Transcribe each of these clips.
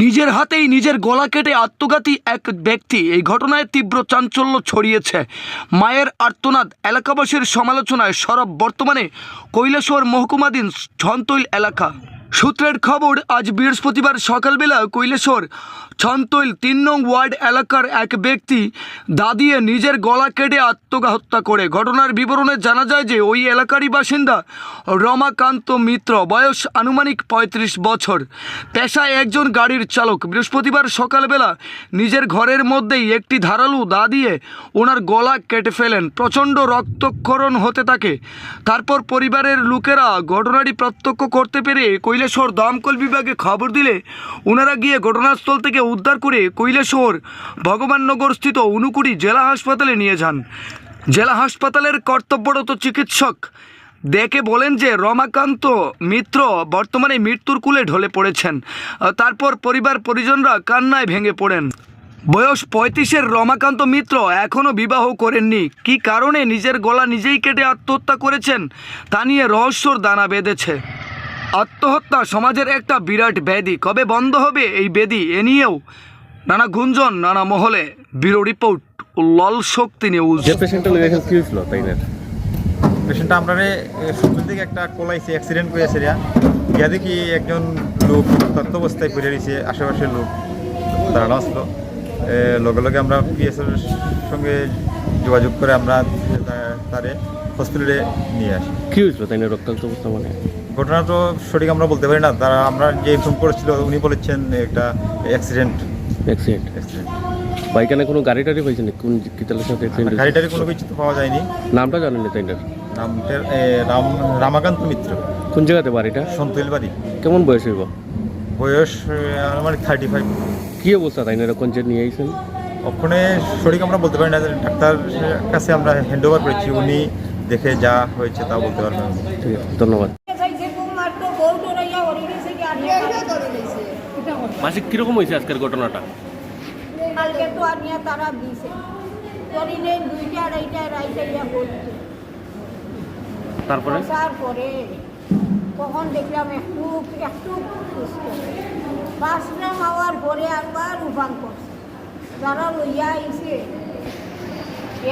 নিজের হাতেই নিজের গলা কেটে আত্মঘাতী এক ব্যক্তি। এই ঘটনায় তীব্র চাঞ্চল্য ছড়িয়েছে। মায়ের আর্তনাদ, এলাকাবাসীর সমালোচনায় সরব বর্তমানে কৈলাসহর মহকুমাধীন ছনতৈল এলাকা। সূত্রের খবর, আজ বৃহস্পতিবার সকালবেলা কৈলাসহর ছনতৈল 3 নং ওয়ার্ড এলাকার এক ব্যক্তি দা দিয়ে নিজের গলা কেটে আত্মহত্যা করে। ঘটনার বিবরণে জানা যায় যে ওই এলাকারই বাসিন্দা রমাকান্ত মিত্র, বয়স আনুমানিক 35 বছর, পেশায় একজন গাড়ির চালক। বৃহস্পতিবার সকালবেলা নিজের ঘরের মধ্যেই একটি ধারালো দা দিয়ে ওনার গলা কেটে ফেলেন। প্রচণ্ড রক্তক্ষরণ হতে থাকে। তারপর পরিবারের লোকেরা ঘটনাটি প্রত্যক্ষ করতে পেরে কৈলাসহর দমকল বিভাগে খবর দিলে ওনারা গিয়ে ঘটনাস্থল থেকে উদ্ধার করে কৈলাসহর ভগবাননগরস্থিত ঊনকুড়ি জেলা হাসপাতালে নিয়ে যান। জেলা হাসপাতালের কর্তব্যরত চিকিৎসক দেখে বলেন যে রমাকান্ত মিত্র বর্তমানে মৃত্যুর কোলে ঢলে পড়েছেন। তারপর পরিবার পরিজনরা কান্নায় ভেঙে পড়েন। বয়স 35-এর রমাকান্ত মিত্র এখনও বিবাহ করেননি। কী কারণে নিজের গলা নিজেই কেটে আত্মহত্যা করেছেন তা নিয়ে রহস্যর দানা বেঁধেছে। আত্মহত্যা সমাজের একটা বিরাট ব্যাধি। কবে বন্ধ হবে এই ব্যাধি, এ নিয়েও নানা গুঞ্জন নানা মহলে। ব্যুরো রিপোর্ট, লাল শক্তি নিউজ। পেশেন্টটা আমরা সকাল থেকে একটা কোলাইছে, অ্যাক্সিডেন্ট করেছে। ইয়া দেখি একজন লোক তত্ত্ব অবস্থায় পড়ে রয়েছে, আশেপাশের লোক দাঁড়ানো আসলো। লগে লগে আমরা পিএসের সঙ্গে যোগাযোগ করে আমরা তারে হসপিটালে নিয়ে আসি। কী হয়েছিল তাই না রক্তাক্ত অবস্থা? মানে ঘটনা তো সঠিক আমরা বলতে পারি না। তারা আমরা যে ইনফর্ম করেছিল উনি বলেছেন একটা অ্যাক্সিডেন্ট। বা এখানে কোনো গাড়ি টাড়ি পাইছেন? কোন কিতালের সাথে গাড়ি টাড়ি কোনো কিছু তো পাওয়া যায়নি। নামটা জানেন না তাইটার? নামটা রমাকান্ত মিত্র। কোন জায়গাতে বাড়িটা? সন্তৈল বাড়ি। কেমন বয়স হইব? বয়স আমার 35। কী অবস্থা তাই না কোন যে নিয়ে আইছেন? ওখানে সঠিক আমরা বলতে পারি না। ডাক্তার কাছে আমরা হ্যান্ড ওভার করেছি, উনি দেখে যা হয়েছে তা বলতে পারবেন। ঠিক আছে, ধন্যবাদ। মাসিক কীরকম হয়েছে আজকের ঘটনাটা? কালকে তো আনিয়া তারা দিছে করিলে 2টা 2:30 রাইতে ইয়া করছে। তারপরে কখন দেখলাম একটু সুস্থ। বাসনা হওয়ার পরে একবার উপান করছে। যারা লইয়া আইছে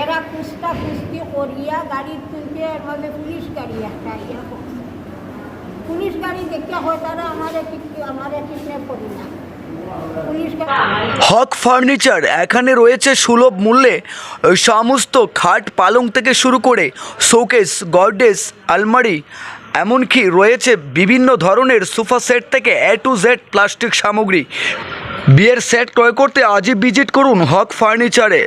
এরা কুস্তি করিয়া গাড়ি তুলতে এভাবে পুলিশ গাড়ি একটা ইয়া করছে। পুলিশ গাড়ি দেখতে হয় তারা আমাদের কিডন্যাপ করি না। হক ফার্নিচার, এখানে রয়েছে সুলভ মূল্যে সমস্ত খাট পালং থেকে শুরু করে শোকেস, গডরেজ, আলমারি, এমনকি রয়েছে বিভিন্ন ধরনের সোফা সেট থেকে A to Z প্লাস্টিক সামগ্রী। বিয়ের সেট ক্রয় করতে আজই ভিজিট করুন হক ফার্নিচারে।